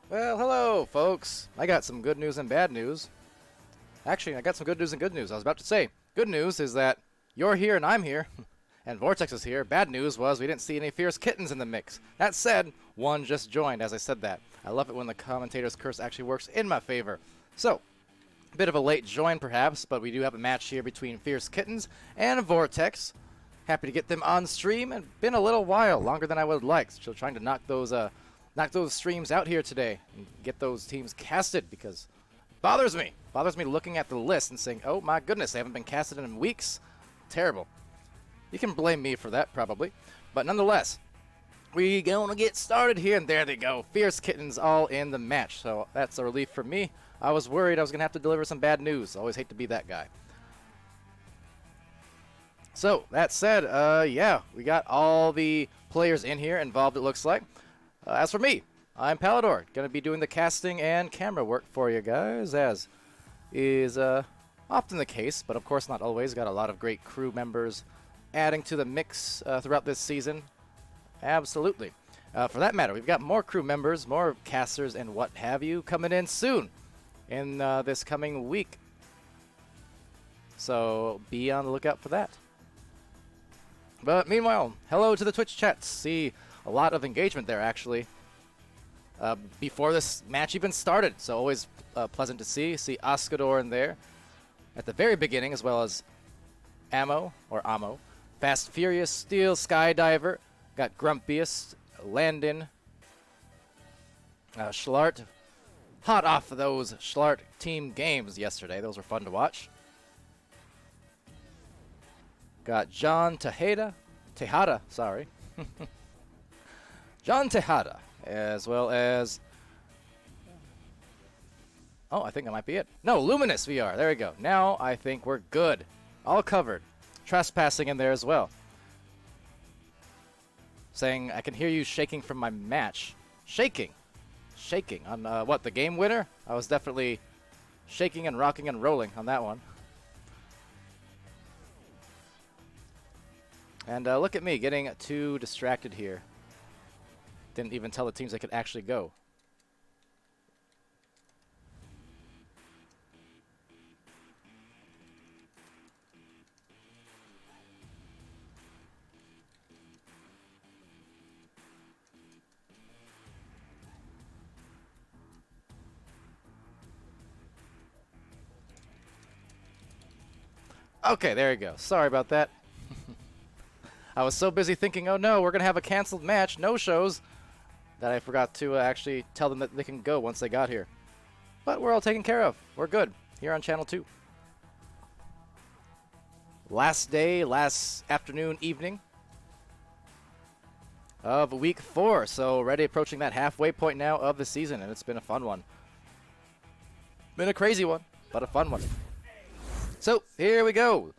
Well, hello, folks. I got some good news and bad news. Actually, I got some good news and good news. I was about to say, good news is that you're here and I'm here, and Vortex is here. Bad news was we didn't see any Fierce Kittens in the mix. That said, one just joined as I said that. I love it when the commentator's curse actually works in my favor. So, a bit of a late join perhaps, but we do have a match here between Fierce Kittens and Vortex. Happy to get them on stream, and been a little while, longer than I would like. So trying to knock those streams out here today and get those teams casted, because it bothers me looking at the list and saying, oh my goodness, they haven't been casted in weeks. Terrible. You can blame me for that probably, but nonetheless, we gonna get started here, and there they go, Fierce Kittens all in the match. So that's a relief for me. I was worried I was gonna have to deliver some bad news. Always hate to be that guy. So that said, yeah, we got all the players in here involved, it looks like. As for me, I'm Palidore, going to be doing the casting and camera work for you guys, as is often the case, but of course not always. Got a lot of great crew members adding to the mix throughout this season. Absolutely. For that matter, we've got more crew members, more casters, and what have you coming in soon in this coming week. So be on the lookout for that. But meanwhile, hello to the Twitch chat. See a lot of engagement there, actually, before this match even started. So always pleasant to see. See Oscador in there at the very beginning, as well as Ammo, Fast Furious, Steel, Skydiver. Got Grumpiest, Landon, Schlart. Hot off of those Schlart team games yesterday. Those were fun to watch. Got John Tejada, sorry. John Tejada, as well as, oh, I think that might be it. No, Luminous VR, there we go. Now I think we're good. All covered. Trespassing in there as well. Saying, I can hear you shaking from my match. Shaking on, what, the game winner? I was definitely shaking and rocking and rolling on that one. And look at me getting too distracted here. Didn't even tell the teams they could actually go. Okay, there you go. Sorry about that. I was so busy thinking, oh no, we're going to have a canceled match, no shows, that I forgot to actually tell them that they can go once they got here. But we're all taken care of. We're good here on Channel 2. Last day, last afternoon, evening of week 4. So already approaching that halfway point now of the season, and it's been a fun one. Been a crazy one, but a fun one. So here we go.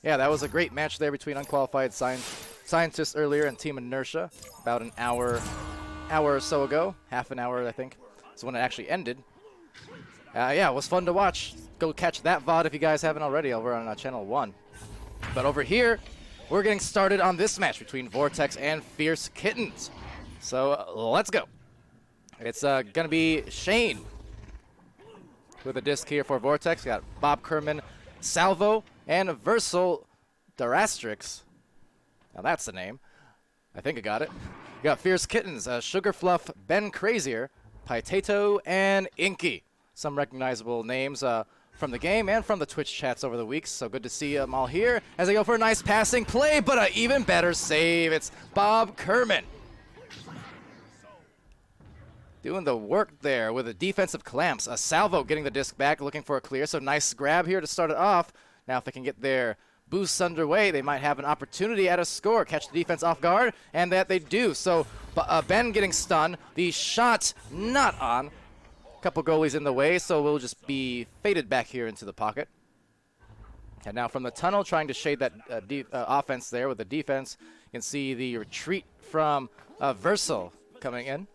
Yeah, that was a great match there between Unqualified Scientists earlier and Team Inertia about an hour or so ago. Half an hour, I think, is when it actually ended. Yeah, it was fun to watch. Go catch that VOD if you guys haven't already over on Channel 1. But over here, we're getting started on this match between Vortex and Fierce Kittens. So let's go. It's going to be Shane with a disc here for Vortex. Got Bob Kerman, Salvo, and Versal Darastrix. Now that's the name. I think I got it. We got Fierce Kittens, Sugar Fluff, Ben Crazier, Potato, and Inky. Some recognizable names from the game and from the Twitch chats over the weeks. So good to see them all here as they go for a nice passing play, but an even better save. It's Bob Kerman doing the work there with the defensive clamps. Salvo getting the disc back, looking for a clear. So nice grab here to start it off. Now if they can get their boosts underway, they might have an opportunity at a score. Catch the defense off guard, and that they do. So Ben getting stunned. The shot not on. Couple goalies in the way, so we'll just be faded back here into the pocket. And now from the tunnel, trying to shade that offense there with the defense. You can see the retreat from Versal coming in.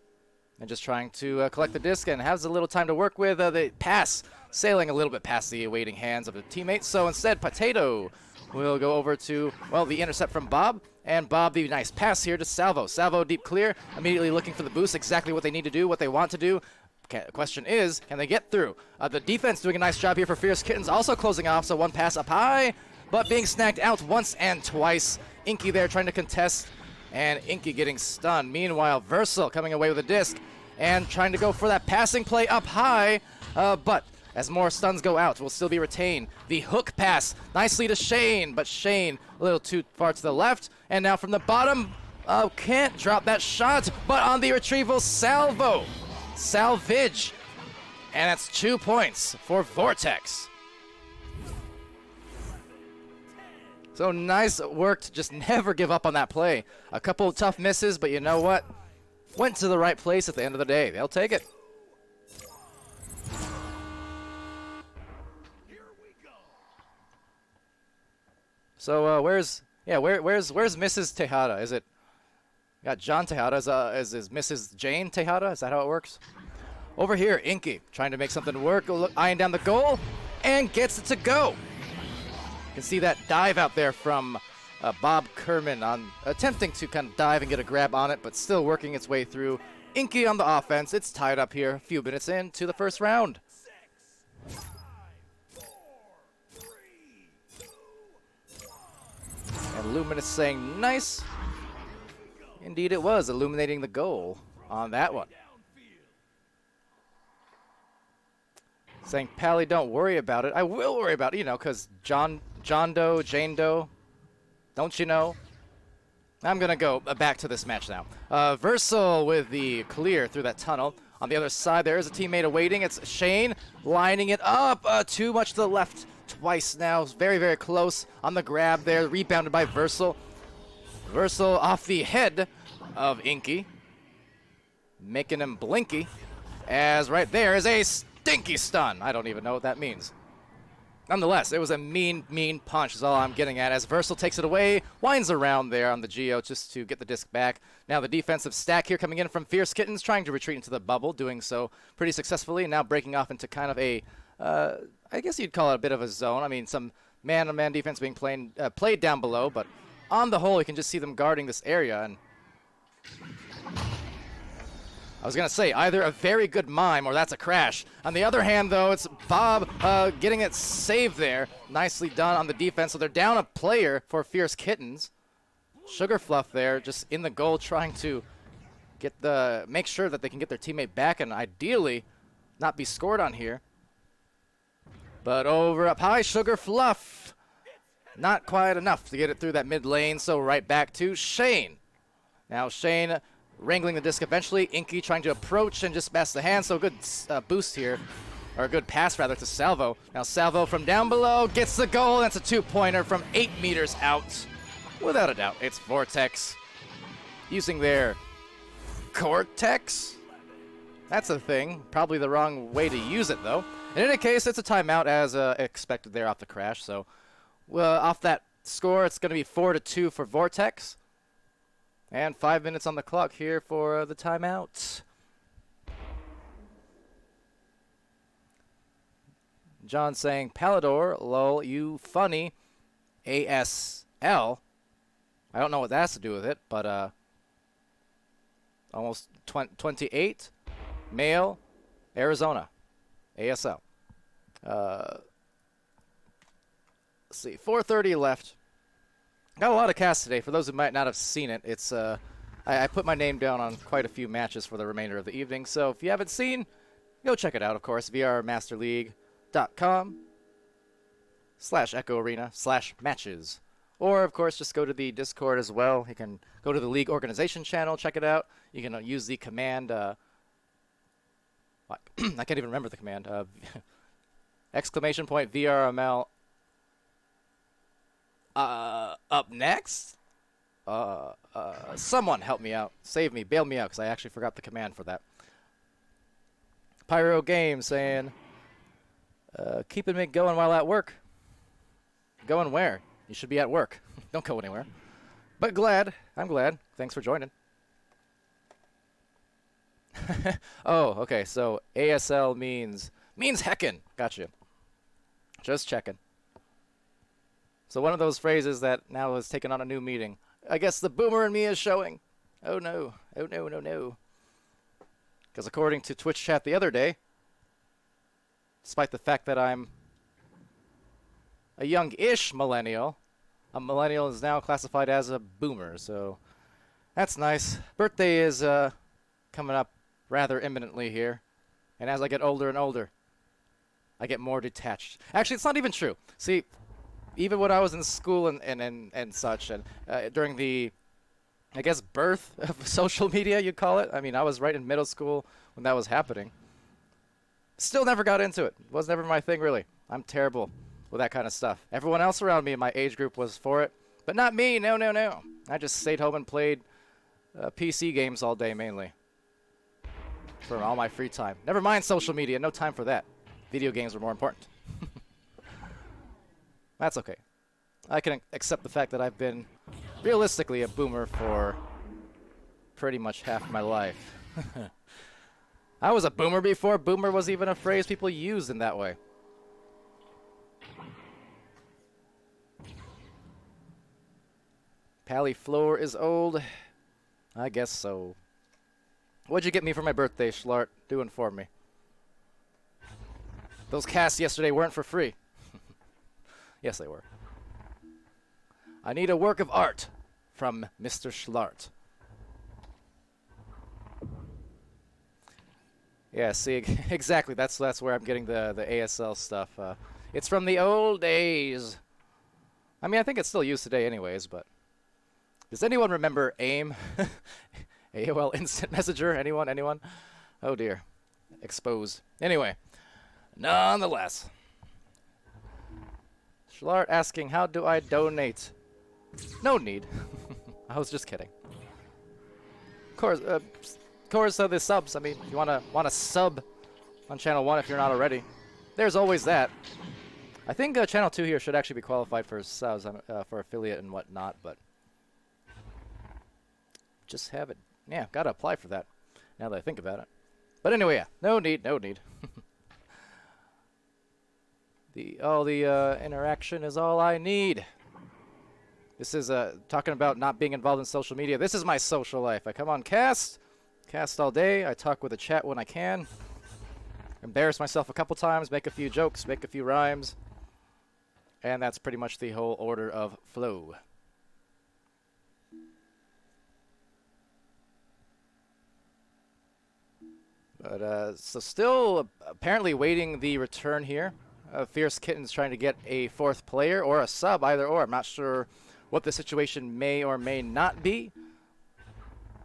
And just trying to collect the disc, and has a little time to work with. The pass sailing a little bit past the waiting hands of the teammates. So instead, Potato will go over to, well, the intercept from Bob. And Bob, the nice pass here to Salvo. Salvo deep clear, immediately looking for the boost, exactly what they need to do, what they want to do. Okay, the question is, can they get through? The defense doing a nice job here for Fierce Kittens, also closing off, so one pass up high, but being snagged out once and twice. Inky there trying to contest, and Inky getting stunned. Meanwhile, Versal coming away with a disc and trying to go for that passing play up high, but as more stuns go out, will still be retained. The hook pass nicely to Shane, but Shane a little too far to the left. And now from the bottom, can't drop that shot, but on the retrieval, Salvo. Salvage. And that's 2 points for Vortex. So nice work to just never give up on that play. A couple of tough misses, but you know what? Went to the right place at the end of the day. They'll take it. So where's Mrs. Tejada? Is it got John Tejada is Mrs. Jane Tejada? Is that how it works? Over here, Inky trying to make something work, eyeing down the goal, and gets it to go. You can see that dive out there from Bob Kerman on attempting to kind of dive and get a grab on it, but still working its way through. Inky on the offense. It's tied up here a few minutes into the first round. And Luminous saying nice. Indeed it was, illuminating the goal on that one. Saying, Pally, don't worry about it. I will worry about it, you know, because John Doe, Jane Doe, don't you know? I'm going to go back to this match now. Versal with the clear through that tunnel. On the other side, there is a teammate awaiting. It's Shane lining it up. Too much to the left twice now. Very, very close on the grab there. Rebounded by Versal. Versal off the head of Inky. Making him blinky. As right there is a stinky stun. I don't even know what that means. Nonetheless, it was a mean, mean punch is all I'm getting at. As Versal takes it away, winds around there on the Geo just to get the disc back. Now the defensive stack here coming in from Fierce Kittens, trying to retreat into the bubble, doing so pretty successfully. Now breaking off into kind of a, I guess you'd call it a bit of a zone. I mean, some man-on-man defense being played down below, but on the whole, you can just see them guarding this area. And I was going to say, either a very good mime or that's a crash. On the other hand, though, it's Bob getting it saved there. Nicely done on the defense. So they're down a player for Fierce Kittens. Sugar Fluff there just in the goal trying to make sure that they can get their teammate back and ideally not be scored on here. But over up high, Sugar Fluff. Not quite enough to get it through that mid lane, so right back to Shane. Now Shane wrangling the disc eventually. Inky trying to approach and just pass the hand. So a good boost here, or a good pass rather, to Salvo. Now Salvo from down below gets the goal. That's a 2-pointer from 8 meters out. Without a doubt, it's Vortex using their Cortex. That's a thing. Probably the wrong way to use it though. In any case, it's a timeout as expected there off the crash. So off that score, it's going to be 4-2 for Vortex. And 5 minutes on the clock here for the timeout. John saying, Palidore, lol, you funny, ASL. I don't know what that has to do with it, but almost 28, male, Arizona, ASL. Let's see, 4:30 left. Got a lot of casts today. For those who might not have seen it, it's I put my name down on quite a few matches for the remainder of the evening. So if you haven't seen, go check it out, of course. vrmasterleague.com/Echo Arena/matches. Or, of course, just go to the Discord as well. You can go to the League Organization channel, check it out. You can use the command, I can't even remember the command, !VRML up next? Someone help me out. Save me. Bail me out, because I actually forgot the command for that. Pyro Games saying, keeping me going while at work. Going where? You should be at work. Don't go anywhere. But I'm glad. Thanks for joining. Oh, okay. So ASL means heckin'. Gotcha. Just checking. So one of those phrases that now has taken on a new meaning. I guess the boomer in me is showing. Oh no. Oh no, no, no. Because according to Twitch chat the other day, despite the fact that I'm a young-ish millennial, a millennial is now classified as a boomer, so that's nice. Birthday is coming up rather imminently here, and as I get older and older, I get more detached. Actually, it's not even true. See, even when I was in school and such, and during the, I guess, birth of social media, you'd call it. I mean, I was right in middle school when that was happening. Still never got into it. Was never my thing, really. I'm terrible with that kind of stuff. Everyone else around me in my age group was for it, but not me. No, no, no. I just stayed home and played PC games all day, mainly, for all my free time. Never mind social media. No time for that. Video games were more important. That's okay. I can accept the fact that I've been realistically a boomer for pretty much half my life. I was a boomer before boomer was even a phrase people used in that way. Palidore is old. I guess so. What'd you get me for my birthday, Schlart? Doing for me. Those casts yesterday weren't for free. Yes, they were. I need a work of art from Mr. Schlart. Yeah, see, exactly. That's where I'm getting the ASL stuff. It's from the old days. I mean, I think it's still used today anyways, but... Does anyone remember AIM? AOL Instant Messenger? Anyone? Anyone? Oh dear. Exposed. Anyway. Nonetheless. Schlart asking, how do I donate? No need. I was just kidding. Of course, the subs. I mean, if you wanna sub on channel 1 if you're not already. There's always that. I think channel 2 here should actually be qualified for subs, for affiliate and whatnot, but just have it. Yeah, gotta apply for that. Now that I think about it. But anyway, yeah, no need, no need. the interaction is all I need. This is talking about not being involved in social media. This is my social life. I come on cast all day. I talk with the chat when I can. Embarrass myself a couple times, make a few jokes, make a few rhymes, and that's pretty much the whole order of flow. But so still apparently waiting the return here. Fierce Kittens trying to get a 4th player or a sub, either or. I'm not sure what the situation may or may not be.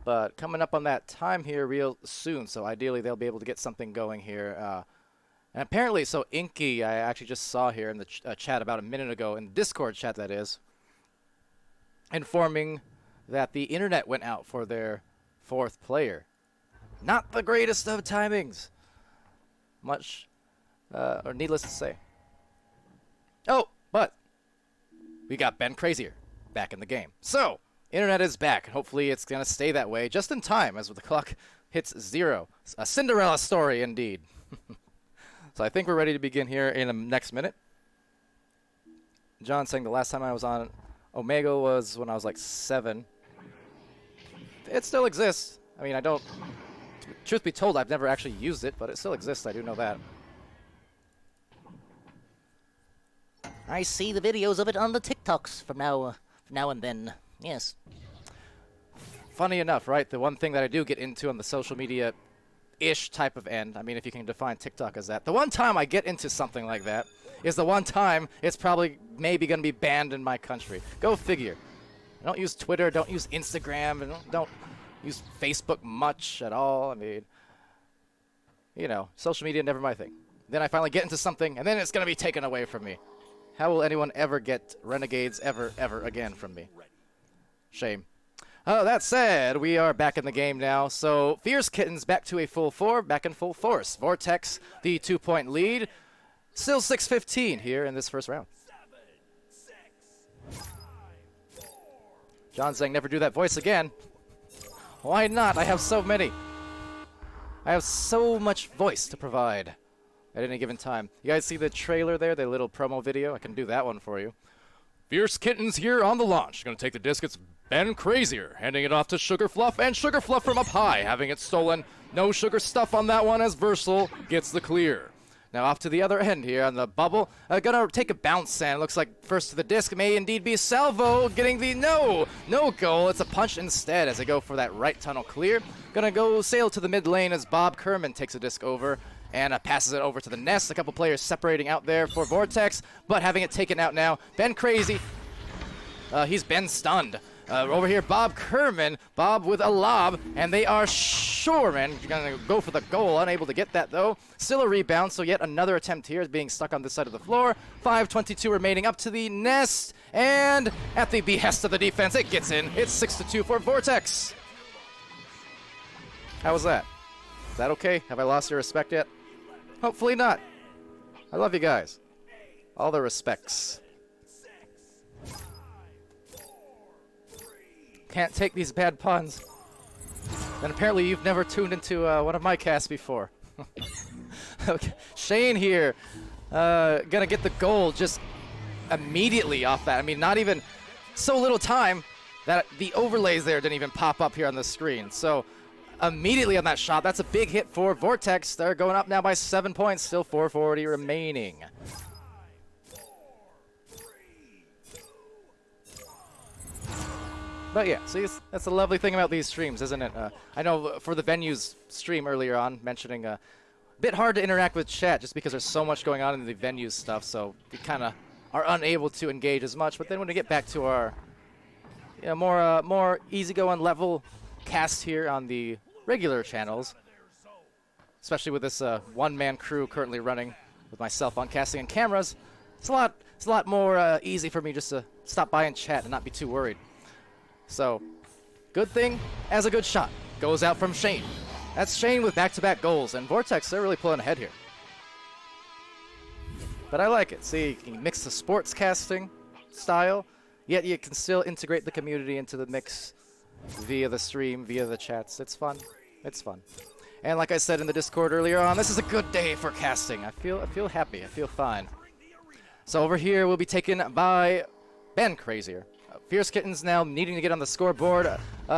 But coming up on that time here real soon. So ideally they'll be able to get something going here. And apparently, so Inky, I actually just saw here in the chat about a minute ago, in the Discord chat that is, informing that the internet went out for their 4th player. Not the greatest of timings. Much, or needless to say. Oh, but we got Ben Crazier back in the game. So, internet is back. Hopefully it's going to stay that way just in time as the clock hits 0. A Cinderella story indeed. So I think we're ready to begin here in the next minute. John saying the last time I was on Omega was when I was like 7. It still exists. I mean, I don't... Truth be told, I've never actually used it, but it still exists. I do know that. I see the videos of it on the TikToks from now and then. Yes. Funny enough, right? The one thing that I do get into on the social media-ish type of end, I mean, if you can define TikTok as that, the one time I get into something like that is the one time it's probably maybe going to be banned in my country. Go figure. I don't use Twitter, don't use Instagram, and don't use Facebook much at all. I mean, you know, social media, never my thing. Then I finally get into something, and then it's going to be taken away from me. How will anyone ever get Renegades ever again from me? Shame. That said, we are back in the game now. So, Fierce Kittens back to a full 4, back in full force. Vortex, the 2-point lead. Still 6-15 here in this first round. John saying never do that voice again. Why not? I have so many. I have so much voice to provide at any given time. You guys see the trailer there, the little promo video? I can do that one for you. Fierce Kittens here on the launch. Gonna take the disc. It's Ben Crazier handing it off to Sugar Fluff, and Sugar Fluff from up high having it stolen. No Sugar Stuff on that one as Versal gets the clear. Now off to the other end here on the bubble. Gonna take a bounce, and looks like first to the disc may indeed be Salvo getting the no goal. It's a punch instead as they go for that right tunnel clear. Gonna go sail to the mid lane as Bob Kerman takes a disc over and passes it over to the nest. A couple players separating out there for Vortex, but having it taken out now. Ben Crazy, he's been stunned. Over here, Bob Kerman, Bob with a lob, and they are sure, man, gonna go for the goal. Unable to get that, though. Still a rebound, so yet another attempt here is being stuck on this side of the floor. 5:22 remaining up to the nest, and at the behest of the defense, it gets in. It's 6-2 for Vortex. How was that? Is that okay? Have I lost your respect yet? Hopefully not. I love you guys. All the respects. Can't take these bad puns. And apparently you've never tuned into one of my casts before. Okay. Shane here, gonna get the goal just immediately off that. I mean, not even so little time that the overlays there didn't even pop up here on the screen. So immediately on that shot, that's a big hit for Vortex. They're going up now by 7 points, still 4:40 remaining. But yeah, see, that's the lovely thing about these streams, isn't it? I know for the venues stream earlier on, mentioning a bit hard to interact with chat just because there's so much going on in the venues stuff, so we kind of are unable to engage as much. But then when we get back to our more easygoing level cast here on the regular channels, especially with this one-man crew currently running with myself on casting and cameras, it's a lot more easy for me just to stop by and chat and not be too worried. So, good thing as a good shot goes out from Shane. That's Shane with back-to-back goals, and Vortex, they're really pulling ahead here. But I like it. See, you can mix the sports casting style, yet you can still integrate the community into the mix via the stream, via the chats. It's fun. It's fun. And like I said in the Discord earlier on, this is a good day for casting. I feel happy. I feel fine. So over here, we'll be taken by Ben Crazier. Fierce Kittens now needing to get on the scoreboard,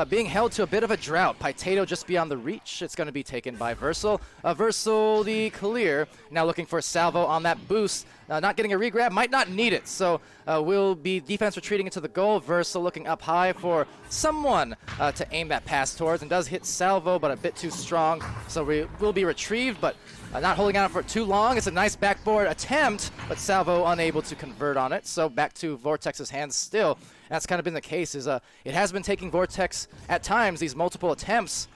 being held to a bit of a drought. Potato just beyond the reach. It's going to be taken by Versal. Versal the clear. Now looking for Salvo on that boost. Not getting a regrab. Might not need it. So will be defense retreating into the goal. Versal looking up high for someone to aim that pass towards. And does hit Salvo, but a bit too strong. So we will be retrieved, but not holding on for too long. It's a nice backboard attempt, but Salvo unable to convert on it. So back to Vortex's hands still. That's kind of been the case. It has been taking Vortex at times, these multiple attempts,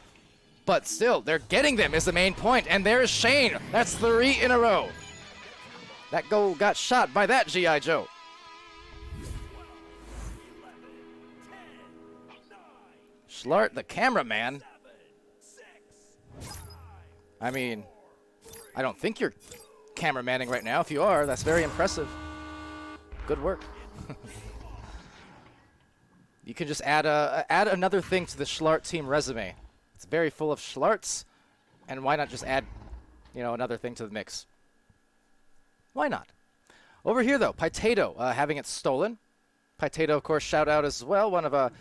but still, they're getting them is the main point. And there's Shane. That's 3 in a row. That goal got shot by that G.I. Joe. Schlart, the cameraman. I mean, I don't think you're cameramanning right now. If you are, that's very impressive. Good work. You can just add another thing to the Schlart team resume. It's very full of Schlarts, and why not just add, another thing to the mix? Why not? Over here, though, Potato having it stolen. Potato, of course, shout out as well. One of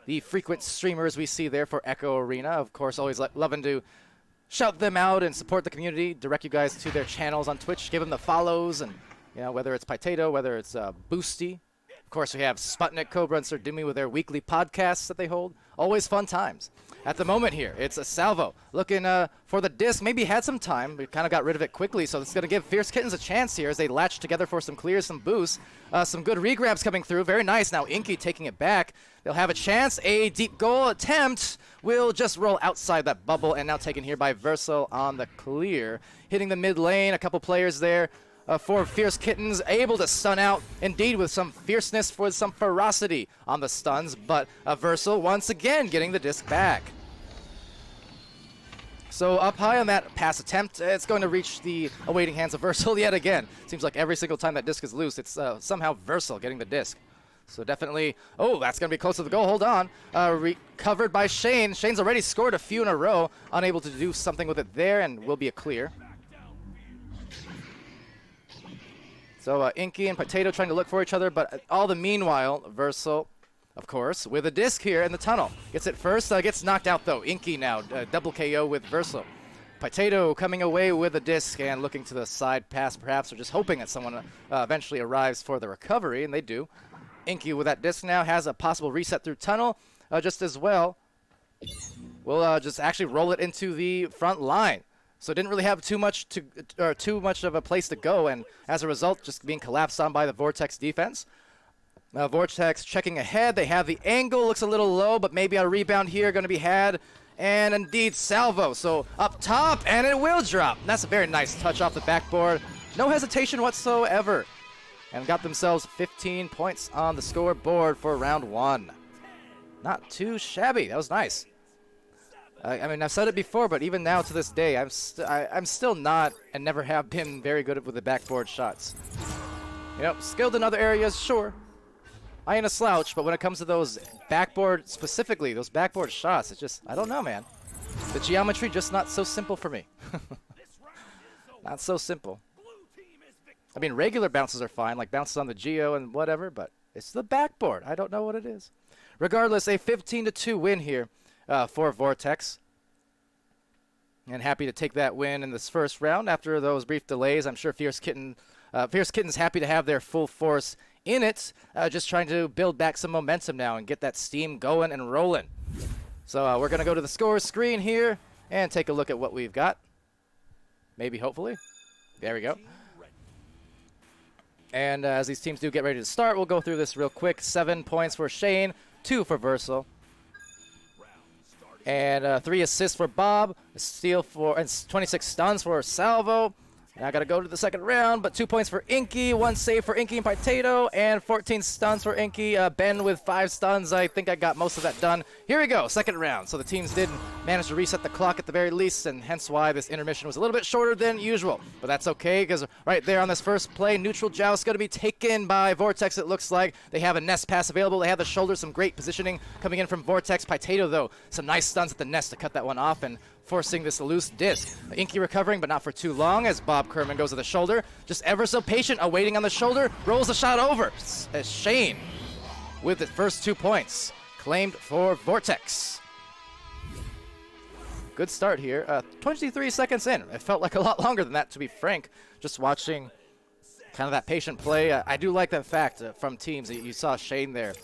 the frequent streamers we see there for Echo Arena. Of course, always loving to shout them out and support the community. Direct you guys to their channels on Twitch. Give them the follows, and whether it's Potato, whether it's Boosty. Of course, we have Sputnik, Cobra, and Sir Dimi with their weekly podcasts that they hold. Always fun times. At the moment here, it's a Salvo looking for the disc. Maybe had some time, but kind of got rid of it quickly. So it's going to give Fierce Kittens a chance here as they latch together for some clears, some boosts. Some good regrabs coming through. Very nice. Now Inky taking it back. They'll have a chance. A deep goal attempt will just roll outside that bubble, and now taken here by Versal on the clear. Hitting the mid lane. A couple players there. For Fierce Kittens, able to stun out, indeed with some fierceness for some ferocity on the stuns, but Versal once again getting the disc back. So up high on that pass attempt, it's going to reach the awaiting hands of Versal yet again. Seems like every single time that disc is loose, it's somehow Versal getting the disc. So definitely, that's going to be close to the goal. Hold on. Recovered by Shane. Shane's already scored a few in a row, unable to do something with it there, and will be a clear. So Inky and Potato trying to look for each other, but all the meanwhile, Versal of course, with a disc here in the tunnel. Gets it first, gets knocked out though. Inky now, double KO with Versal. Potato coming away with a disc and looking to the side pass perhaps, or just hoping that someone eventually arrives for the recovery, and they do. Inky with that disc now has a possible reset through tunnel just as well. We'll just actually roll it into the front line. So didn't really have too much of a place to go, and as a result, just being collapsed on by the Vortex defense. Vortex checking ahead. They have the angle, looks a little low, but maybe a rebound here going to be had. And indeed, salvo. So up top, and it will drop. That's a very nice touch off the backboard. No hesitation whatsoever. And got themselves 15 points on the scoreboard for round 1. Not too shabby. That was nice. I mean, I've said it before, but even now to this day, I'm still not and never have been very good with the backboard shots. You know, skilled in other areas, sure. I ain't a slouch, but when it comes to those backboard, specifically, those backboard shots, it's just, I don't know, man. The geometry just not so simple for me. Not so simple. I mean, regular bounces are fine, like bounces on the geo and whatever, but it's the backboard. I don't know what it is. Regardless, a 15-2 win here for Vortex. And happy to take that win in this first round after those brief delays. I'm sure Fierce Kitten's happy to have their full force in it, just trying to build back some momentum now and get that steam going and rolling. So we're going to go to the scores screen here and take a look at what we've got. Maybe, hopefully. There we go. And as these teams do get ready to start, we'll go through this real quick. 7 points for Shane, 2 for Versal. And 3 assists for Bob, a steal for, and 26 stuns for Salvo. Now I got to go to the second round, but 2 points for Inky, 1 save for Inky and Potato, and 14 stuns for Inky. Ben with 5 stuns. I think I got most of that done. Here we go, second round. So the teams did manage to reset the clock at the very least, and hence why this intermission was a little bit shorter than usual. But that's okay, because right there on this first play, neutral joust going to be taken by Vortex, it looks like. They have a nest pass available. They have the shoulder, some great positioning coming in from Vortex. Potato, though, some nice stuns at the nest to cut that one off, and forcing this loose disc. Inky recovering, but not for too long, as Bob Kerman goes to the shoulder. Just ever so patient, awaiting on the shoulder, rolls the shot over. As Shane, with the first 2 points, claimed for Vortex. Good start here. 23 seconds in. It felt like a lot longer than that, to be frank. Just watching kind of that patient play. I do like that fact from teams. You saw Shane there.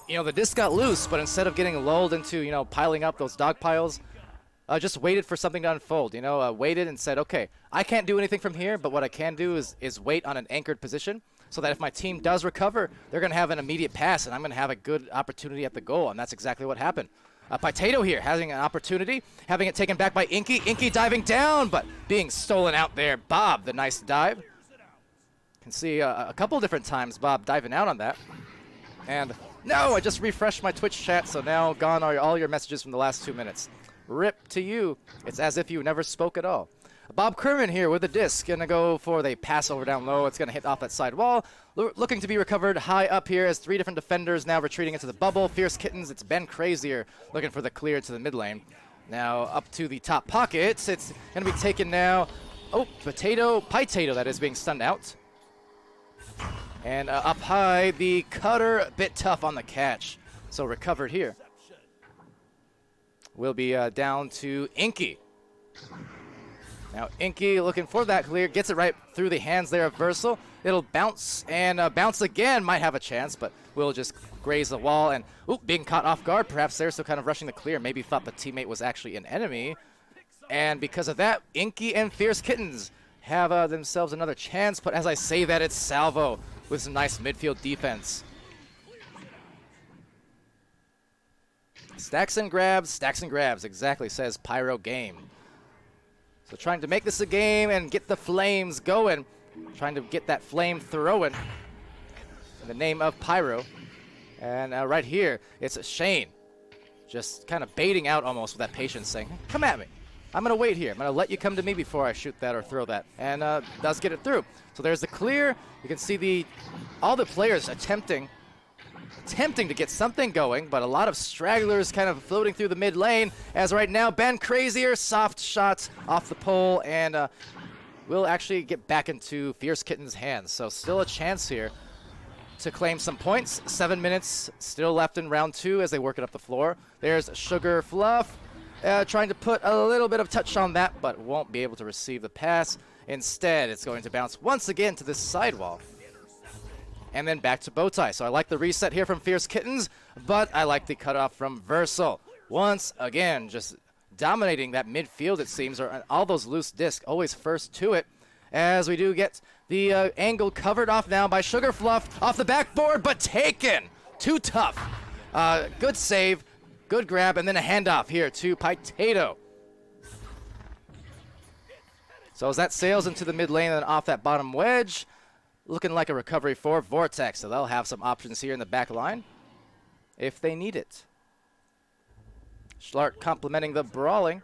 You know, the disc got loose, but instead of getting lulled into, you know, piling up those dog piles, just waited for something to unfold, you know, waited and said, okay, I can't do anything from here, but what I can do is wait on an anchored position so that if my team does recover, they're going to have an immediate pass, and I'm going to have a good opportunity at the goal, and that's exactly what happened. Potato here having an opportunity, having it taken back by Inky. Inky diving down, but being stolen out there. Bob, the nice dive. Can see a couple different times Bob diving out on that. And no, I just refreshed my Twitch chat, so now gone are all your messages from the last 2 minutes. Rip to you. It's as if you never spoke at all. Bob Kerman here with the disc. Going to go for the pass over down low. It's going to hit off that side wall. Looking to be recovered high up here as 3 different defenders now retreating into the bubble. Fierce Kittens, it's Ben Crazier looking for the clear to the mid lane. Now up to the top pockets. It's going to be taken now. Oh, Potato that is being stunned out. And up high, the cutter, a bit tough on the catch. So recovered here. Will be down to Inky. Now Inky looking for that clear, gets it right through the hands there of Versal. It'll bounce and bounce again, might have a chance, but will just graze the wall and being caught off guard perhaps there, so kind of rushing the clear. Maybe thought the teammate was actually an enemy. And because of that, Inky and Fierce Kittens have themselves another chance, but as I say that, it's Salvo with some nice midfield defense. Stacks and grabs, exactly, says Pyro Game. So trying to make this a game and get the flames going. Trying to get that flame throwing in the name of Pyro. And right here, it's Shane. Just kind of baiting out almost with that patience, saying, come at me. I'm going to wait here. I'm going to let you come to me before I shoot that or throw that. And does get it through. So there's the clear. You can see all the players attempting to get something going, but a lot of stragglers kind of floating through the mid lane, as right now Ben Crazier, soft shots off the pole, and will actually get back into Fierce Kitten's hands. So still a chance here to claim some points. 7 minutes still left in round 2 as they work it up the floor. There's Sugar Fluff trying to put a little bit of touch on that, but won't be able to receive the pass. Instead, it's going to bounce once again to this sidewall. And then back to Bowtie. So I like the reset here from Fierce Kittens, but I like the cutoff from Versal. Once again, just dominating that midfield, it seems, or all those loose discs, always first to it. As we do get the angle covered off now by Sugar Fluff off the backboard, but taken. Too tough. Good save, good grab, and then a handoff here to Potato. So as that sails into the mid lane and off that bottom wedge, looking like a recovery for Vortex. So they'll have some options here in the back line if they need it. Schlart complementing the brawling.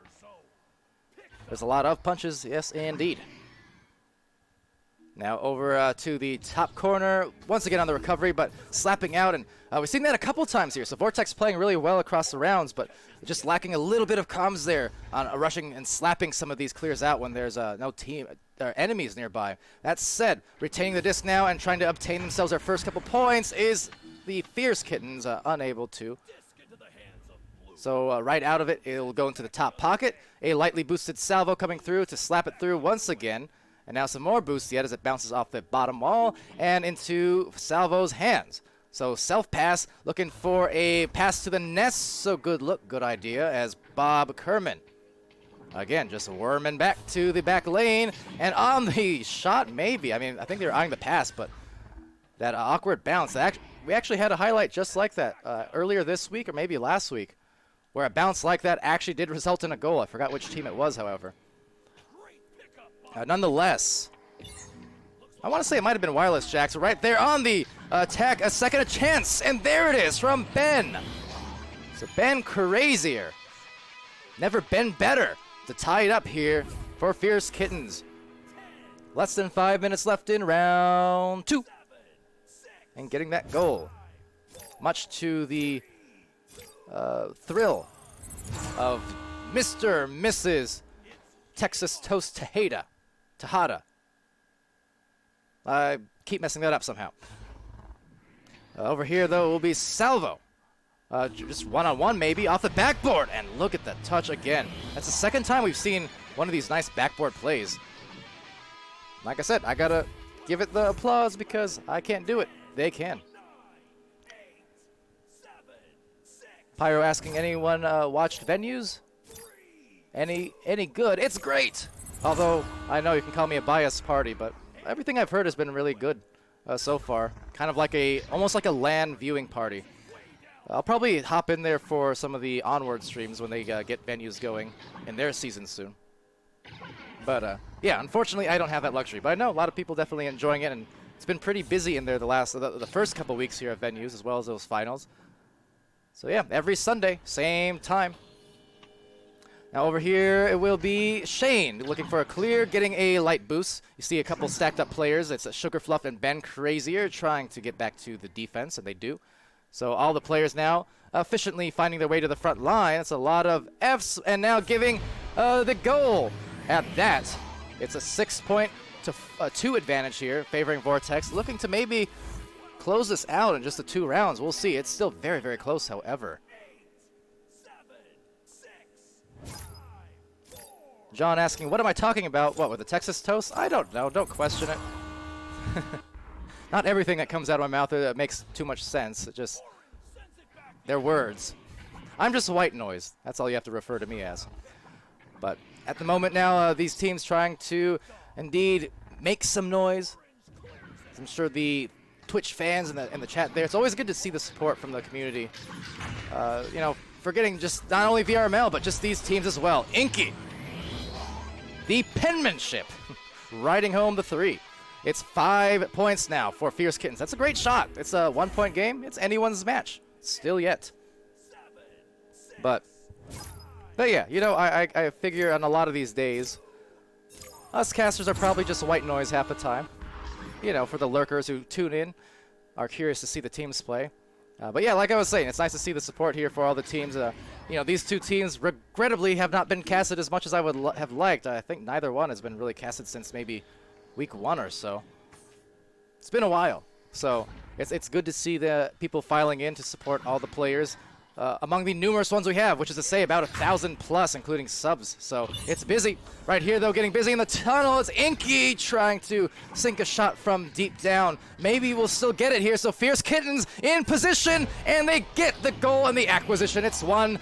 There's a lot of punches, yes, indeed. Now over to the top corner, once again on the recovery, but slapping out, and we've seen that a couple times here. So Vortex playing really well across the rounds, but just lacking a little bit of comms there on rushing and slapping some of these clears out when there's no team or enemies nearby. That said, retaining the disc now and trying to obtain themselves their first couple points is the Fierce Kittens unable to. So right out of it, it'll go into the top pocket. A lightly boosted salvo coming through to slap it through once again. And now some more boosts yet as it bounces off the bottom wall and into Salvo's hands. So self-pass, looking for a pass to the nest. So good look, good idea as Bob Kerman. Again, just worming back to the back lane. And on the shot, maybe. I mean, I think they were eyeing the pass, but that awkward bounce. We actually had a highlight just like that earlier this week or maybe last week, where a bounce like that actually did result in a goal. I forgot which team it was, however. Nonetheless, I want to say it might have been Wireless Jacks right there on the attack. A second a chance, and there it is from Ben. So Ben Crazier. Never been better to tie it up here for Fierce Kittens. Less than 5 minutes left in round 2. And getting that goal. Much to the thrill of Mr. and Mrs. Texas Toast Tejada. I keep messing that up somehow. Over here, though, will be Salvo. Just one-on-one, maybe, off the backboard. And look at the touch again. That's the second time we've seen one of these nice backboard plays. Like I said, I gotta give it the applause because I can't do it. They can. Pyro asking anyone watched Venues? Any good? It's great! Although, I know you can call me a biased party, but everything I've heard has been really good so far. Kind of like almost like a LAN viewing party. I'll probably hop in there for some of the Onward streams when they get Venues going in their season soon. But, yeah, unfortunately, I don't have that luxury. But I know a lot of people definitely enjoying it, and it's been pretty busy in there the first couple weeks here at Venues, as well as those finals. So, yeah, every Sunday, same time. Now over here, it will be Shane looking for a clear, getting a light boost. You see a couple stacked up players. It's Sugar Fluff and Ben Crazier trying to get back to the defense, and they do. So all the players now efficiently finding their way to the front line. It's a lot of Fs, and now giving the goal at that. It's a 6-2 advantage here, favoring Vortex. Looking to maybe close this out in just the 2 rounds. We'll see. It's still very, very close, however. John asking, what am I talking about? What, with the Texas Toast? I don't know. Don't question it. Not everything that comes out of my mouth makes too much sense. It just, they're words. I'm just white noise. That's all you have to refer to me as. But at the moment now, these teams trying to indeed make some noise. I'm sure the Twitch fans in the chat there, it's always good to see the support from the community. You know, forgetting just not only VRML, but just these teams as well. Inky. The penmanship, riding home the 3. It's 5 points now for Fierce Kittens. That's a great shot. It's a 1-point game. It's anyone's match. Still yet. But yeah, you know, I figure on a lot of these days, us casters are probably just white noise half the time. You know, for the lurkers who tune in, are curious to see the teams play. But yeah, like I was saying, it's nice to see the support here for all the teams. You know, these 2 teams regrettably have not been casted as much as I would have liked. I think neither one has been really casted since maybe week 1 or so. It's been a while. So it's good to see the people filing in to support all the players. Among the numerous ones we have, which is to say about 1,000 plus, including subs. So it's busy. Right here, though, getting busy in the tunnel. It's Inky trying to sink a shot from deep down. Maybe we'll still get it here. So Fierce Kittens in position, and they get the goal and the acquisition. It's 1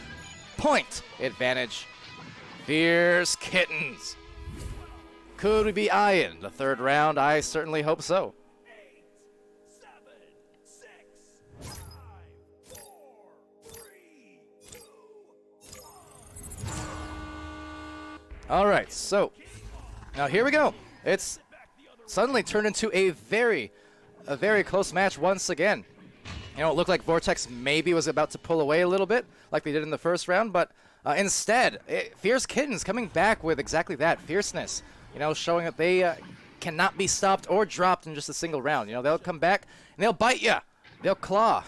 point advantage. Fierce Kittens. Could we be eyeing the third round? I certainly hope so. All right, so now here we go. It's suddenly turned into a very close match once again. You know, it looked like Vortex maybe was about to pull away a little bit, like they did in the first round, but instead, Fierce Kittens coming back with exactly that, fierceness. You know, showing that they cannot be stopped or dropped in just a single round. You know, they'll come back and they'll bite you, they'll claw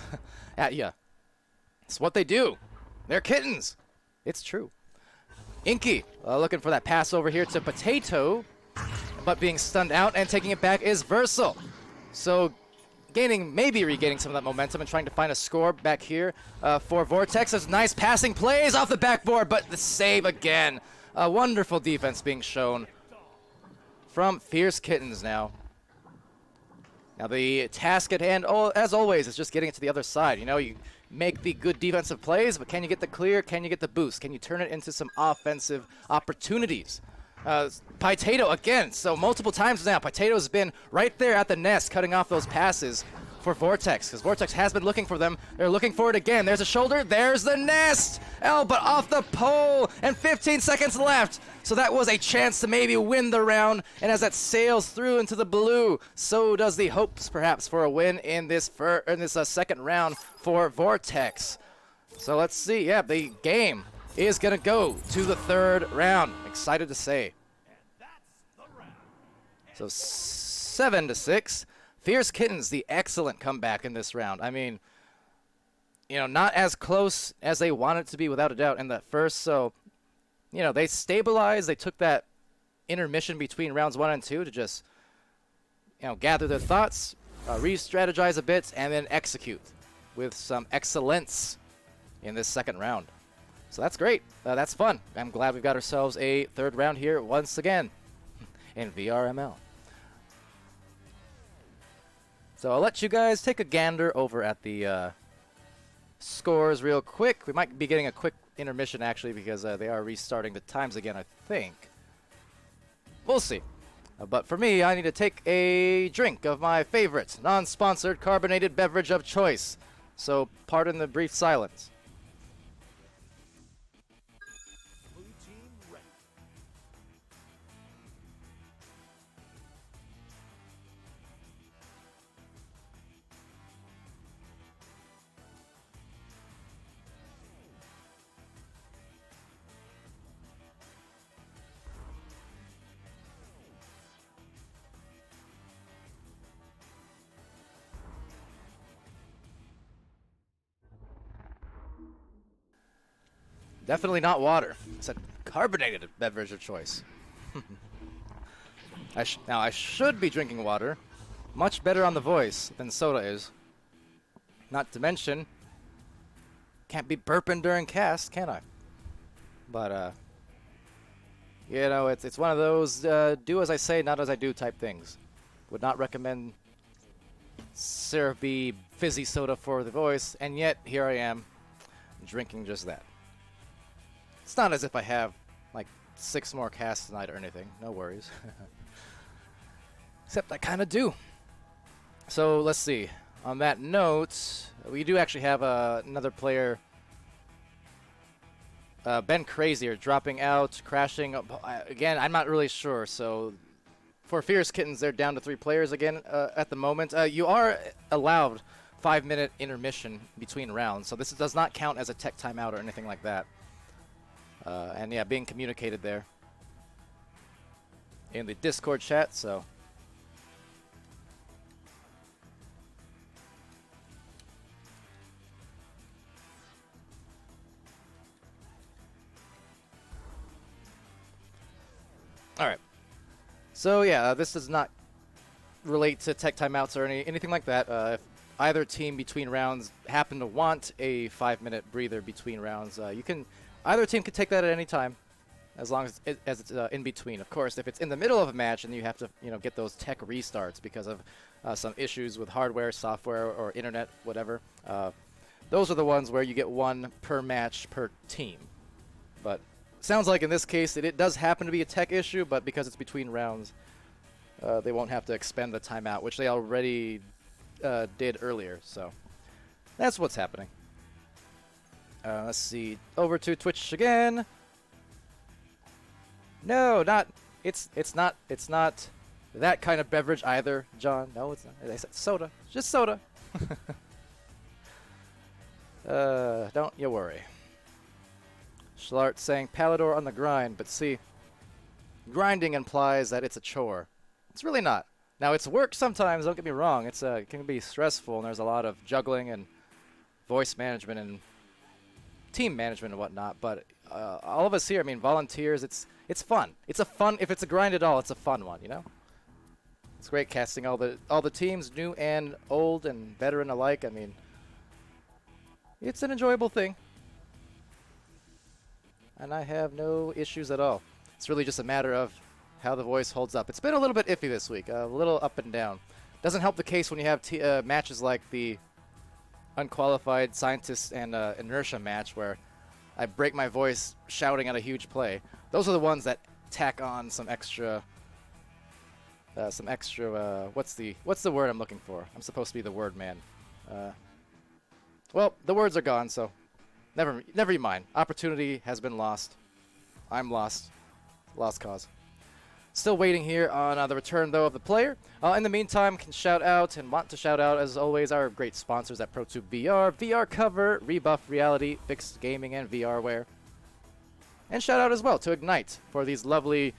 at you. It's what they do. They're kittens. It's true. Inky looking for that pass over here to Potato, but being stunned out, and taking it back is Versal. So maybe regaining some of that momentum and trying to find a score back here for Vortex. There's nice passing plays off the backboard, but the save again. A wonderful defense being shown from Fierce Kittens now. Now the task at hand, as always, is just getting it to the other side. You know, you make the good defensive plays, but can you get the clear? Can you get the boost? Can you turn it into some offensive opportunities? Potato again, so multiple times now, Potato's been right there at the nest cutting off those passes for Vortex, because Vortex has been looking for them. They're looking for it again. There's a shoulder, there's the nest! Oh, but off the pole, and 15 seconds left. So that was a chance to maybe win the round, and as that sails through into the blue, so does the hopes perhaps for a win in this second round for Vortex. So let's see, yeah, the game is gonna go to the third round. Excited to say. So 7-6. Fierce Kittens, the excellent comeback in this round. I mean, you know, not as close as they wanted to be without a doubt in that first. So, you know, they stabilized. They took that intermission between rounds 1 and 2 to just, you know, gather their thoughts, re-strategize a bit, and then execute with some excellence in this second round. So that's great. That's fun. I'm glad we've got ourselves a third round here once again in VRML. So I'll let you guys take a gander over at the scores real quick. We might be getting a quick intermission, actually, because they are restarting the times again, I think. We'll see. But for me, I need to take a drink of my favorite non-sponsored carbonated beverage of choice. So pardon the brief silence. Definitely not water. It's a carbonated beverage of choice. Now, I should be drinking water. Much better on the voice than soda is. Not to mention, can't be burping during cast, can I? But, you know, it's one of those do as I say, not as I do type things. Would not recommend syrupy, fizzy soda for the voice, and yet here I am drinking just that. It's not as if I have like 6 more casts tonight or anything. No worries. Except I kind of do. So let's see. On that note, we do actually have another player, Ben Crazier, dropping out, crashing. Again, I'm not really sure. So for Fierce Kittens, they're down to 3 players again at the moment. You are allowed 5-minute intermission between rounds. So this does not count as a tech timeout or anything like that. And yeah, being communicated there in the Discord chat, so. All right. So yeah, this does not relate to tech timeouts or anything like that. either team between rounds happen to want a 5-minute breather between rounds, either team can take that at any time, as long as it's in between. Of course, if it's in the middle of a match and you have to get those tech restarts because of some issues with hardware, software, or internet, whatever, those are the ones where you get one per match per team. But sounds like in this case it does happen to be a tech issue, but because it's between rounds, they won't have to expend the timeout, which they already did earlier. So that's what's happening. Let's see. Over to Twitch again. No, not. It's not that kind of beverage either, John. No, it's not. I said soda. Just soda. Don't you worry. Schlart saying Palidore on the grind, but see, grinding implies that it's a chore. It's really not. Now, it's work sometimes, don't get me wrong. It can be stressful, and there's a lot of juggling and voice management and team management and whatnot, but all of us here, I mean, volunteers, it's fun. It's a fun, if it's a grind at all, it's a fun one, you know? It's great casting all the teams, new and old and veteran alike. I mean, it's an enjoyable thing. And I have no issues at all. It's really just a matter of how the voice holds up. It's been a little bit iffy this week, a little up and down. Doesn't help the case when you have matches like the unqualified scientist and inertia match where I break my voice shouting at a huge play. Those are the ones that tack on some extra what's the word I'm looking for? I'm supposed to be the word man. Well, the words are gone, so never you mind. Opportunity has been lost. I'm lost. Lost cause. Still waiting here on the return, though, of the player. In the meantime, can shout out and want to shout out, as always, our great sponsors at ProTube VR, VR Cover, Rebuff Reality, Fixed Gaming, and VRware. And shout out as well to Ignite for these lovely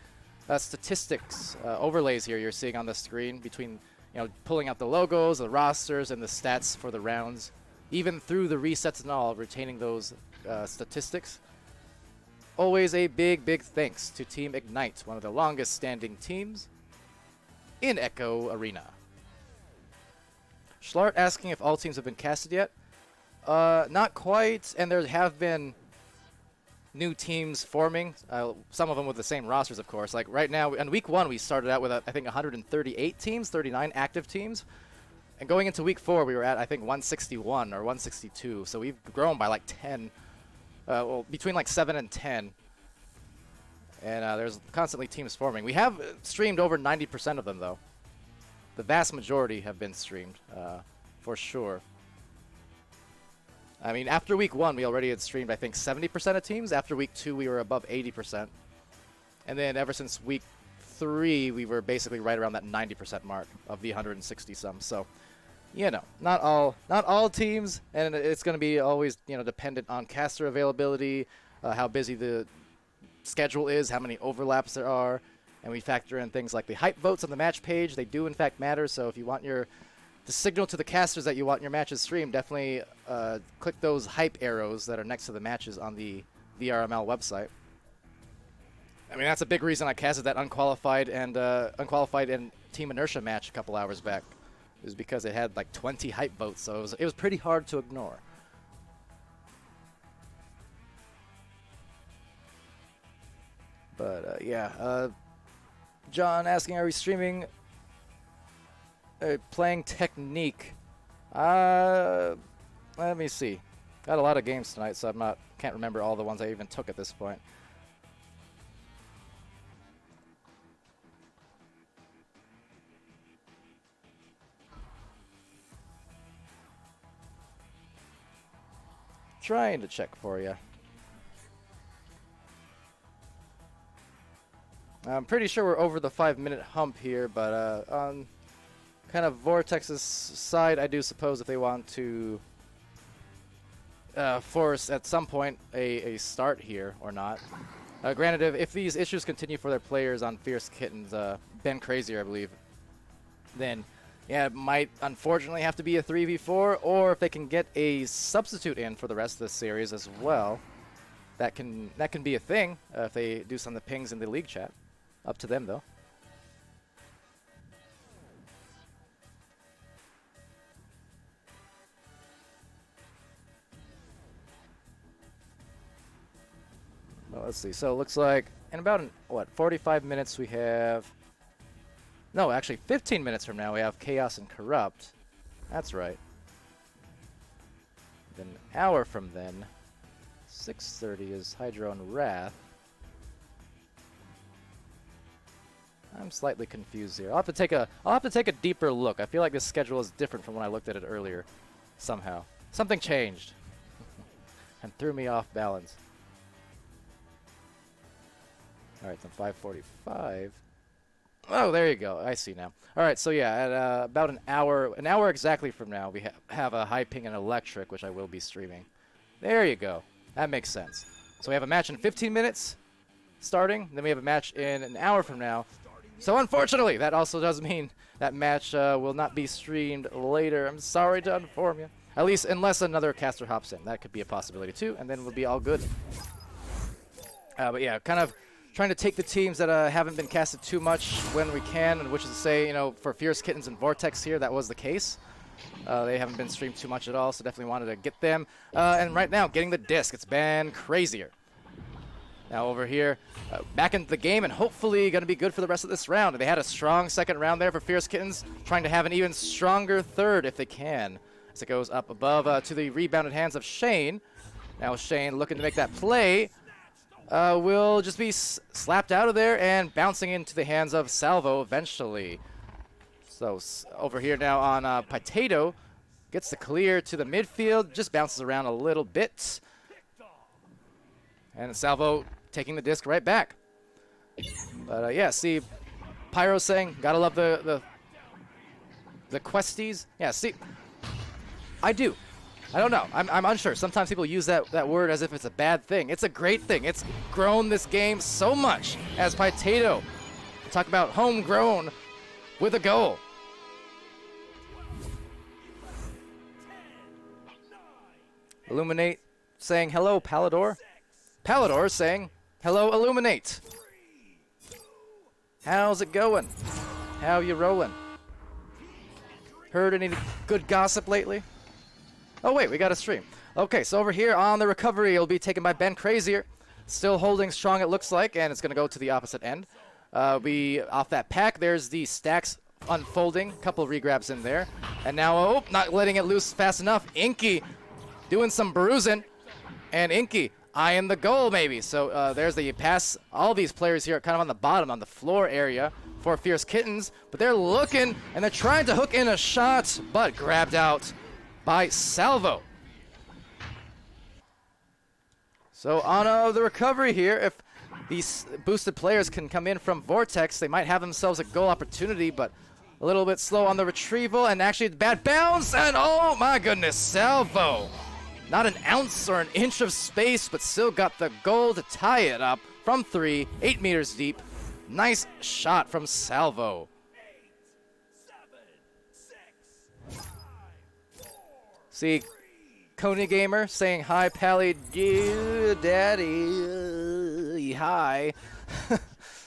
statistics overlays here you're seeing on the screen between, pulling out the logos, the rosters, and the stats for the rounds, even through the resets and all, retaining those statistics. Always a big thanks to Team Ignite, one of the longest standing teams in Echo Arena. Schlart asking if all teams have been casted yet. Not quite, and there have been new teams forming, some of them with the same rosters, of course. Like right now, in week 1, we started out with, I think, 138 teams, 39 active teams. And going into week 4, we were at, I think, 161 or 162. So we've grown by like 10. Well, between like 7 and 10. And there's constantly teams forming. We have streamed over 90% of them, though. The vast majority have been streamed, for sure. I mean, after week 1, we already had streamed, I think, 70% of teams. After week 2, we were above 80%. And then ever since week 3, we were basically right around that 90% mark of the 160-some. So, not all teams, and it's going to be always, dependent on caster availability, how busy the schedule is, how many overlaps there are, and we factor in things like the hype votes on the match page. They do, in fact, matter, so if you want the signal to the casters that you want your matches streamed, definitely click those hype arrows that are next to the matches on the VRML website. I mean, that's a big reason I casted that unqualified and Team Inertia match a couple hours back. It was because it had like 20 hype votes, so it was pretty hard to ignore. But yeah, John asking, are we streaming playing Technique? Let me see. Got a lot of games tonight, so can't remember all the ones I even took at this point. Trying to check for you. I'm pretty sure we're over the 5-minute hump here, but on kind of Vortex's side, I do suppose if they want to force at some point a start here or not. Granted, if these issues continue for their players on Fierce Kittens, Ben Crazier, I believe, then yeah, it might unfortunately have to be a 3v4, or if they can get a substitute in for the rest of the series as well, that can be a thing if they do some of the pings in the league chat. Up to them, though. let's see. So it looks like in about, 45 minutes we have... No, actually 15 minutes from now we have Chaos and Corrupt. That's right. Then an hour from then, 6:30 is Hydro and Wrath. I'm slightly confused here. I'll have to take a deeper look. I feel like this schedule is different from when I looked at it earlier. Somehow. Something changed. And threw me off balance. Alright, then 5:45. Oh, there you go. I see now. Alright, so yeah, at about an hour exactly from now, we have a High Ping and Electric, which I will be streaming. There you go. That makes sense. So we have a match in 15 minutes starting, then we have a match in an hour from now. So unfortunately, that also does mean that match will not be streamed later. I'm sorry to inform you. At least unless another caster hops in. That could be a possibility too, and then we'll be all good. But yeah, kind of trying to take the teams that haven't been casted too much when we can, and which is to say, you know, for Fierce Kittens and Vortex here, that was the case. They haven't been streamed too much at all, so definitely wanted to get them. And right now, getting the disc, it's been crazier. Now over here, back into the game, and hopefully going to be good for the rest of this round. They had a strong second round there for Fierce Kittens, trying to have an even stronger third if they can. As it goes up above to the rebounded hands of Shane. Now Shane looking to make that play. Will just be slapped out of there and bouncing into the hands of Salvo eventually. So over here now on Potato, gets the clear to the midfield, just bounces around a little bit. And Salvo taking the disc right back. But yeah, see, Pyro saying, gotta love the questies. Yeah, see, I do. I don't know. I'm unsure. Sometimes people use that word as if it's a bad thing. It's a great thing. It's grown this game so much as Potato. Talk about homegrown with a goal. Illuminate saying hello, Palidore. Palidore saying hello, Illuminate. How's it going? How you rolling? Heard any good gossip lately? Oh wait, we got a stream. Okay, so over here on the recovery, it'll be taken by Ben Crazier. Still holding strong, it looks like, and it's going to go to the opposite end. Off that pack, there's the stacks unfolding. Couple regrabs in there. And now, oh, not letting it loose fast enough. Inky doing some bruising. And Inky eyeing the goal, maybe. So there's the pass. All these players here are kind of on the bottom, on the floor area for Fierce Kittens. But they're looking, and they're trying to hook in a shot, but grabbed out by Salvo. So on the recovery here, if these boosted players can come in from Vortex, they might have themselves a goal opportunity, but a little bit slow on the retrieval, and actually bad bounce, and oh my goodness, Salvo. Not an ounce or an inch of space, but still got the goal to tie it up from 3, 8 meters deep. Nice shot from Salvo. See, Coney Gamer saying hi, Pally, daddy, hi.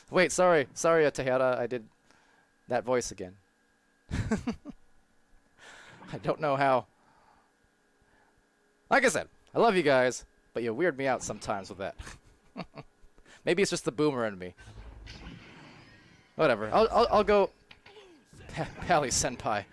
Wait, sorry, Tejada, I did that voice again. I don't know how. Like I said, I love you guys, but you weird me out sometimes with that. Maybe it's just the boomer in me. Whatever, I'll go Pally Senpai.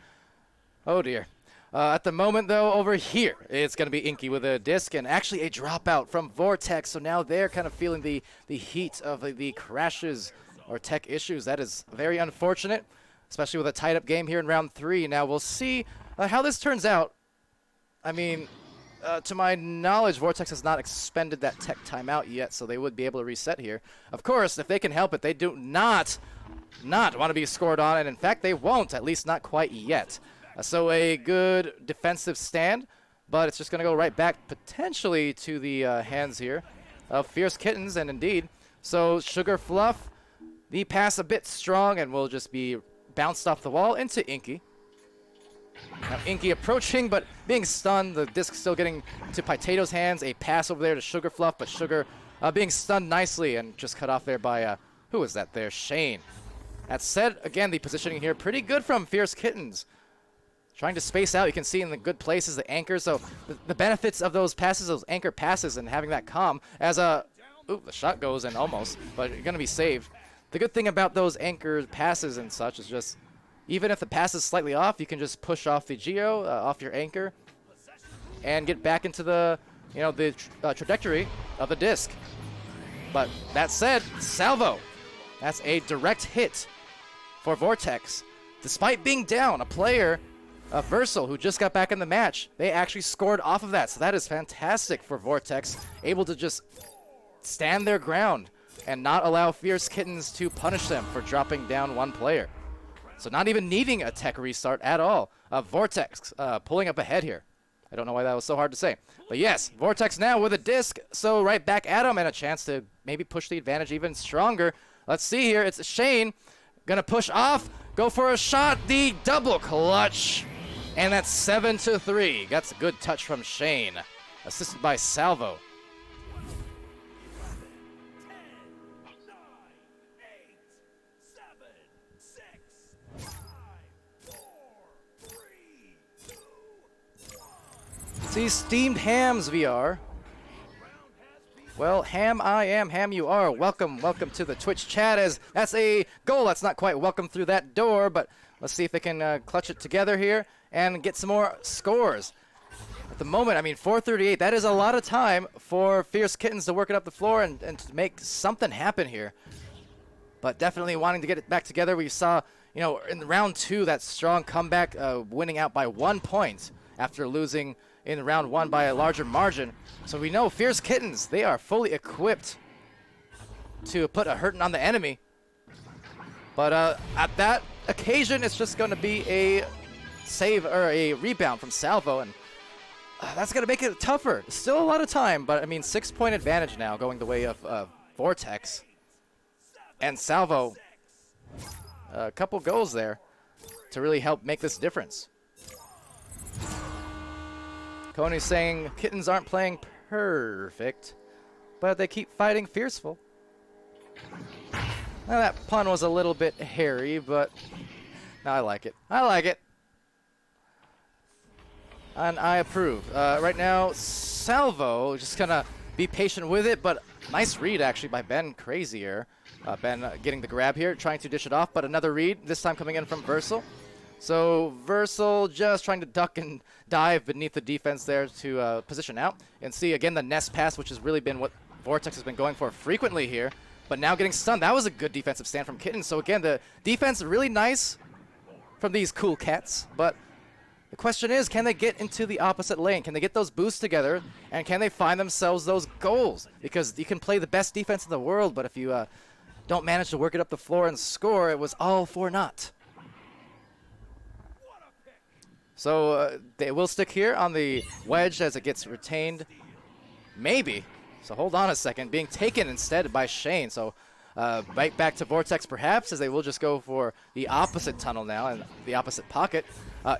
Oh dear. At the moment, though, over here, it's going to be Inky with a disc and actually a dropout from Vortex. So now they're kind of feeling the heat of the crashes or tech issues. That is very unfortunate, especially with a tied-up game here in round 3. Now we'll see how this turns out. I mean, to my knowledge, Vortex has not expended that tech timeout yet, so they would be able to reset here. Of course, if they can help it, they do not want to be scored on, and in fact, they won't, at least not quite yet. So a good defensive stand, but it's just going to go right back potentially to the hands here of Fierce Kittens, and indeed. So Sugar Fluff, the pass a bit strong, and will just be bounced off the wall into Inky. Now Inky approaching, but being stunned. The disc still getting to Potato's hands. A pass over there to Sugar Fluff, but Sugar being stunned nicely and just cut off there by, who was that there? Shane. That said, again, the positioning here pretty good from Fierce Kittens. Trying to space out, you can see in the good places the anchor. So the benefits of those passes, those anchor passes, and having that calm as Ooh, the shot goes in almost, but you're going to be saved. The good thing about those anchor passes and such is just, even if the pass is slightly off, you can just push off the geo, off your anchor, and get back into the, the trajectory of the disc. But that said, salvo. That's a direct hit for Vortex. Despite being down, a player, Versal, who just got back in the match, they actually scored off of that. So that is fantastic for Vortex, able to just stand their ground and not allow Fierce Kittens to punish them for dropping down one player. So not even needing a tech restart at all. Vortex pulling up ahead here. I don't know why that was so hard to say. But yes, Vortex now with a disc, so right back at him and a chance to maybe push the advantage even stronger. Let's see here. It's Shane gonna push off, go for a shot, the double clutch. And that's 7-3. That's a good touch from Shane, assisted by Salvo. See, Steamed Hams VR. Well, Ham I am, Ham you are. Welcome to the Twitch chat. As that's a goal. That's not quite welcome through that door, but let's see if they can clutch it together here and get some more scores. At the moment, I mean, 4:38. That is a lot of time for Fierce Kittens to work it up the floor and to make something happen here. But definitely wanting to get it back together. We saw, in round 2, that strong comeback, winning out by 1 point after losing in round 1 by a larger margin. So we know Fierce Kittens, they are fully equipped to put a hurting on the enemy. But at that occasion, it's just going to be a save or a rebound from Salvo, and that's going to make it tougher. Still a lot of time, but I mean, 6-point advantage now going the way of Vortex. And Salvo, a couple goals there to really help make this difference. Coney's saying Kittens aren't playing perfect, but they keep fighting fierceful. Now that pun was a little bit hairy, but no, I like it. I like it. And I approve. Right now, Salvo just gonna be patient with it, but nice read actually by Ben Crazier. Ben getting the grab here, trying to dish it off, but another read, this time coming in from Versal. So Versal just trying to duck and dive beneath the defense there to position out. And see, again, the nest pass, which has really been what Vortex has been going for frequently here. But now getting stunned. That was a good defensive stand from Kittens. So again, the defense really nice from these cool cats. But the question is, can they get into the opposite lane? Can they get those boosts together? And can they find themselves those goals? Because you can play the best defense in the world, but if you don't manage to work it up the floor and score, it was all for naught. So they will stick here on the wedge as it gets retained. Maybe. So hold on a second. Being taken instead by Shane. So right back to Vortex perhaps, as they will just go for the opposite tunnel now and the opposite pocket.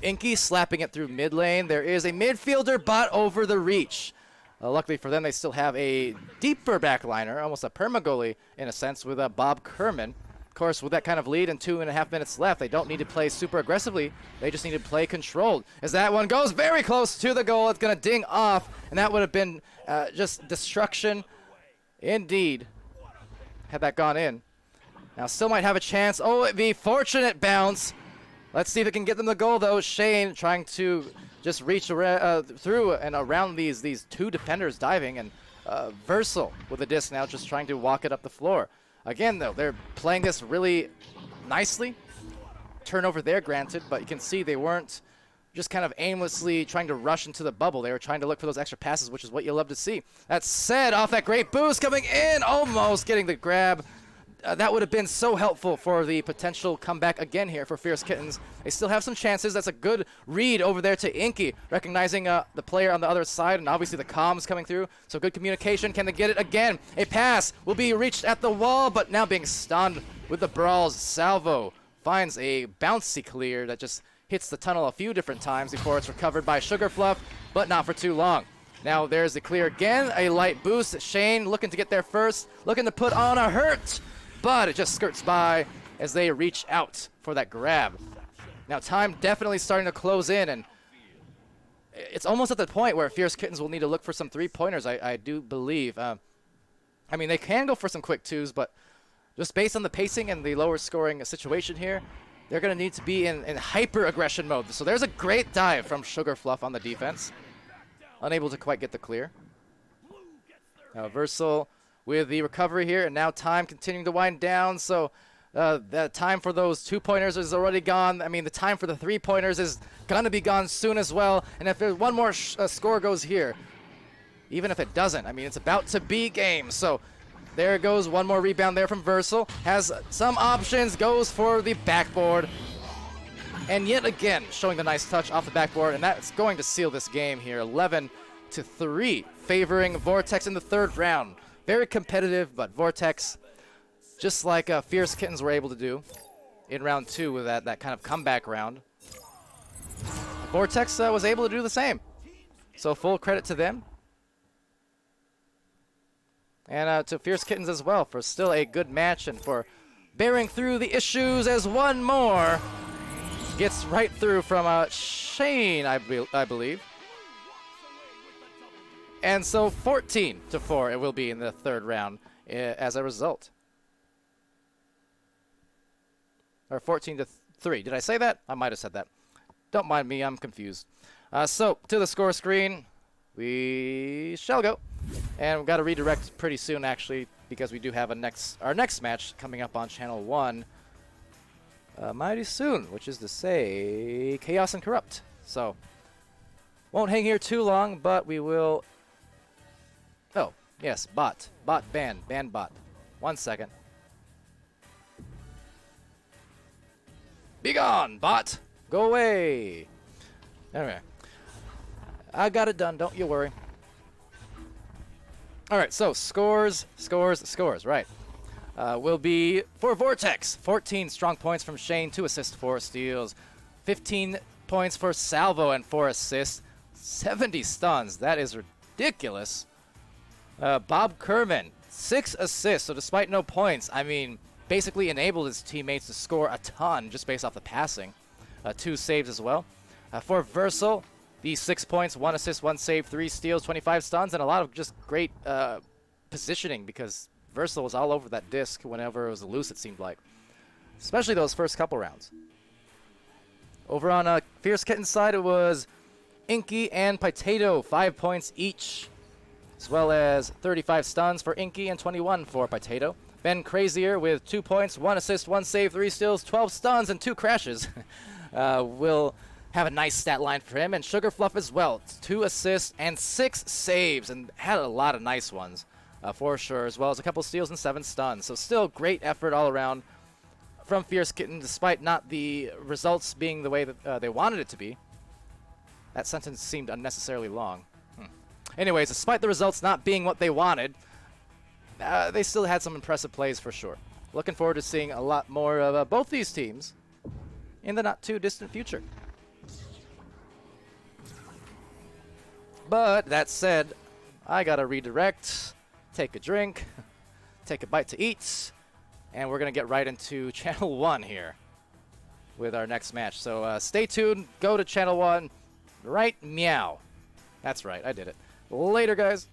Inky slapping it through mid lane. There is a midfielder bot over the reach. Luckily for them, they still have a deeper backliner, almost a permagoalie in a sense, with Bob Kerman. Of course, with that kind of lead and 2.5 minutes left, they don't need to play super aggressively. They just need to play controlled. As that one goes very close to the goal, it's going to ding off, and that would have been just destruction indeed had that gone in. Now still might have a chance. Oh, it'd be fortunate bounce. Let's see if it can get them the goal, though. Shane trying to just reach through and around these two defenders diving, and Versal with a disc now just trying to walk it up the floor. Again, though, they're playing this really nicely. Turnover there, granted, but you can see they weren't just kind of aimlessly trying to rush into the bubble. They were trying to look for those extra passes, which is what you love to see. That said, off that great boost coming in, almost getting the grab. That would have been so helpful for the potential comeback again here for Fierce Kittens. They still have some chances. That's a good read over there to Inky, recognizing the player on the other side, and obviously the comms coming through. So good communication. Can they get it again? A pass will be reached at the wall, but now being stunned with the brawls. Salvo finds a bouncy clear that just hits the tunnel a few different times before it's recovered by Sugar Fluff, but not for too long. Now there's the clear again. A light boost. Shane looking to get there first, looking to put on a hurt, but it just skirts by as they reach out for that grab. Now time definitely starting to close in, and it's almost at the point where Fierce Kittens will need to look for some three-pointers, I do believe. I mean, they can go for some quick twos, but just based on the pacing and the lower scoring situation here, they're going to need to be in hyper aggression mode. So there's a great dive from Sugar Fluff on the defense. Unable to quite get the clear. Now Versal with the recovery here, and now time continuing to wind down. So the time for those 2-pointers is already gone. I mean, the time for the 3-pointers is going to be gone soon as well. And if there's one more score goes here, even if it doesn't, I mean, it's about to be game. So there goes one more rebound there from Versal. Has some options, goes for the backboard. And yet again, showing the nice touch off the backboard, and that's going to seal this game here. 11-3, favoring Vortex in the third round. Very competitive, but Vortex, just like Fierce Kittens were able to do in round 2 with that kind of comeback round, Vortex was able to do the same. So full credit to them. And to Fierce Kittens as well for still a good match and for bearing through the issues as one more gets right through from Shane, I believe. And so 14-4 it will be in the third round as a result. Or 14-3. Did I say that? I might have said that. Don't mind me, I'm confused. So to the score screen, we shall go. And we've got to redirect pretty soon, actually, because we do have our next match coming up on Channel 1 mighty soon, which is to say Chaos and Corrupt. So won't hang here too long, but we will... Oh, yes, bot. Bot ban. Ban bot. 1 second. Be gone, bot! Go away! Anyway. I got it done, don't you worry. Alright, so scores, right. Will be for Vortex. 14 strong points from Shane, 2 assists, 4 steals. 15 points for Salvo and 4 assists. 70 stuns, that is ridiculous. Bob Kerman, 6 assists, so despite no points, I mean, basically enabled his teammates to score a ton just based off the passing. 2 saves as well. For Versal, the 6 points, 1 assist, 1 save, 3 steals, 25 stuns, and a lot of just great positioning because Versal was all over that disc whenever it was loose, it seemed like. Especially those first couple rounds. Over on Fierce Kitten's side, it was Inky and Potato, 5 points each, as well as 35 stuns for Inky and 21 for Potato. Ben Crazier with 2 points, 1 assist, 1 save, 3 steals, 12 stuns, and 2 crashes. Will have a nice stat line for him. And Sugar Fluff as well, 2 assists and 6 saves, and had a lot of nice ones for sure, as well as a couple steals and 7 stuns. So still great effort all around from Fierce Kitten, despite not the results being the way that they wanted it to be. That sentence seemed unnecessarily long. Anyways, despite the results not being what they wanted, they still had some impressive plays for sure. Looking forward to seeing a lot more of both these teams in the not too distant future. But that said, I gotta redirect, take a drink, take a bite to eat, and we're gonna get right into Channel 1 here with our next match. So stay tuned, go to Channel 1, right meow. That's right, I did it. Later, guys.